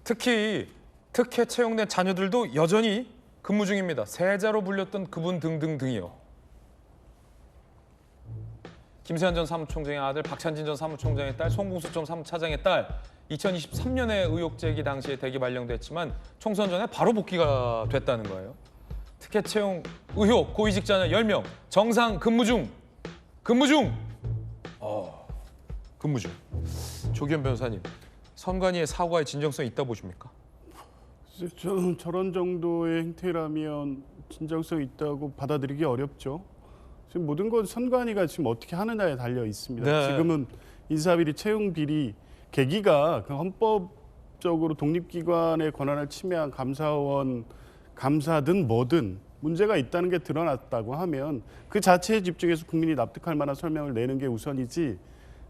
특히 특혜 채용된 자녀들도 여전히 근무 중입니다. 세자로 불렸던 그분 등등등이요. 김세현 전 사무총장의 아들, 박찬진 전 사무총장의 딸, 송봉수 전 사무차장의 딸. 2023년에 의혹 제기 당시에 대기 발령됐지만 총선 전에 바로 복귀가 됐다는 거예요. 특혜 채용 의혹 고위직 자녀 10명 정상 근무 중. 근무 중. 근무 중. 조기현 변호사님, 선관위의 사고의 진정성이 있다 보십니까? 저는 저런 정도의 행태라면 진정성 있다고 받아들이기 어렵죠. 지금 모든 건 선관위가 지금 어떻게 하느냐에 달려 있습니다. 네. 지금은 인사비리, 채용비리 계기가 그 헌법적으로 독립기관의 권한을 침해한 감사원, 감사든 뭐든 문제가 있다는 게 드러났다고 하면 그 자체에 집중해서 국민이 납득할 만한 설명을 내는 게 우선이지,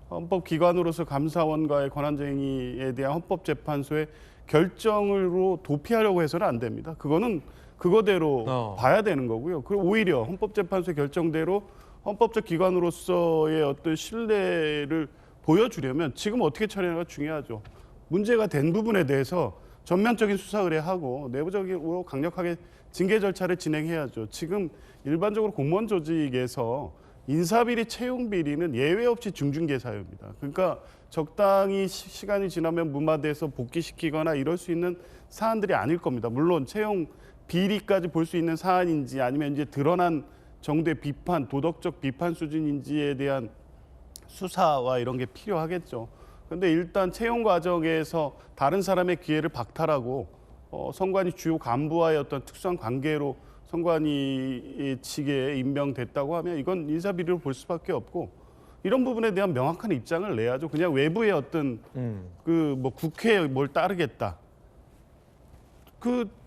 헌법기관으로서 감사원과의 권한쟁의에 대한 헌법재판소의 결정으로 도피하려고 해서는 안 됩니다. 그거는 그거대로 봐야 되는 거고요. 그리고 오히려 헌법재판소의 결정대로 헌법적 기관으로서의 어떤 신뢰를 보여주려면 지금 어떻게 처리하는가 중요하죠. 문제가 된 부분에 대해서 전면적인 수사 의뢰하고 내부적으로 강력하게 징계 절차를 진행해야죠. 지금 일반적으로 공무원 조직에서 인사비리, 채용비리는 예외 없이 중징계 사유입니다. 그러니까 적당히 시간이 지나면 무마돼서 복귀시키거나 이럴 수 있는 사안들이 아닐 겁니다. 물론 채용 비리까지 볼 수 있는 사안인지 아니면 이제 드러난 정도의 비판, 도덕적 비판 수준인지에 대한 수사와 이런 게 필요하겠죠. 그런데 일단 채용 과정에서 다른 사람의 기회를 박탈하고 선관위 주요 간부와의 어떤 특수한 관계로 선관위 측에 임명됐다고 하면 이건 인사비리로 볼 수밖에 없고, 이런 부분에 대한 명확한 입장을 내야죠. 그냥 외부의 어떤 그 뭐 국회에 뭘 따르겠다.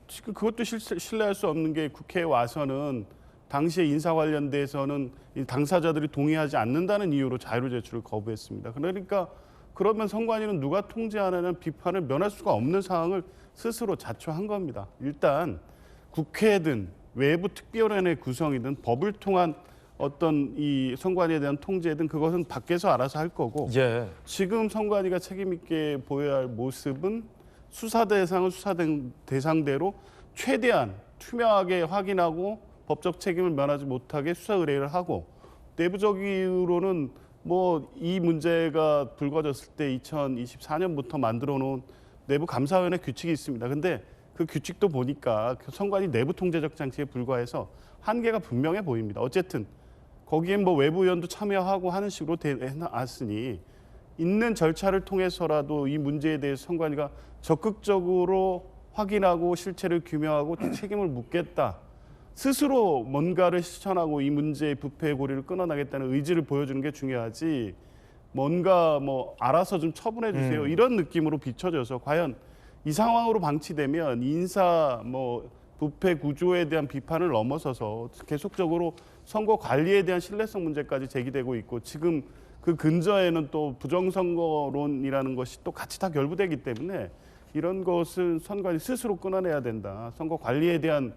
지금 그것도 신뢰할 수 없는 게, 국회에 와서는 당시에 인사 관련돼서는 당사자들이 동의하지 않는다는 이유로 자료 제출을 거부했습니다. 그러니까 그러면 선관위는 누가 통제하느냐는 비판을 면할 수가 없는 상황을 스스로 자초한 겁니다. 일단 국회든 외부 특별위원회 구성이든 법을 통한 어떤 이 선관위에 대한 통제든 그것은 밖에서 알아서 할 거고, 지금 선관위가 책임 있게 보여야 할 모습은 수사 대상은 수사 대상대로 최대한 투명하게 확인하고 법적 책임을 면하지 못하게 수사 의뢰를 하고, 내부적으로는 뭐 이 문제가 불거졌을 때 2024년부터 만들어 놓은 내부 감사위원회 규칙이 있습니다. 근데 그 규칙도 보니까 선관위 내부 통제적 장치에 불과해서 한계가 분명해 보입니다. 어쨌든 거기엔 뭐 외부 의원도 참여하고 하는 식으로 해놨으니 있는 절차를 통해서라도 이 문제에 대해서 선관위가 적극적으로 확인하고 실체를 규명하고 책임을 묻겠다, 스스로 뭔가를 실천하고 이 문제의 부패의 고리를 끊어나겠다는 의지를 보여주는 게 중요하지, 뭔가 뭐 알아서 좀 처분해 주세요 이런 느낌으로 비춰져서 과연 이 상황으로 방치되면 인사 뭐 부패 구조에 대한 비판을 넘어서서 계속적으로 선거 관리에 대한 신뢰성 문제까지 제기되고 있고, 지금 그 근저에는 또 부정선거론이라는 것이 또 같이 다 결부되기 때문에 이런 것은 선관위 스스로 끊어내야 된다. 선거 관리에 대한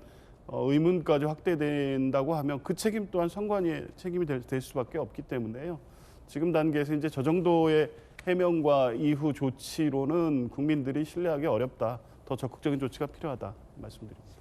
의문까지 확대된다고 하면 그 책임 또한 선관위의 책임이 될 수밖에 없기 때문에요. 지금 단계에서 이제 저 정도의 해명과 이후 조치로는 국민들이 신뢰하기 어렵다. 더 적극적인 조치가 필요하다 말씀드립니다.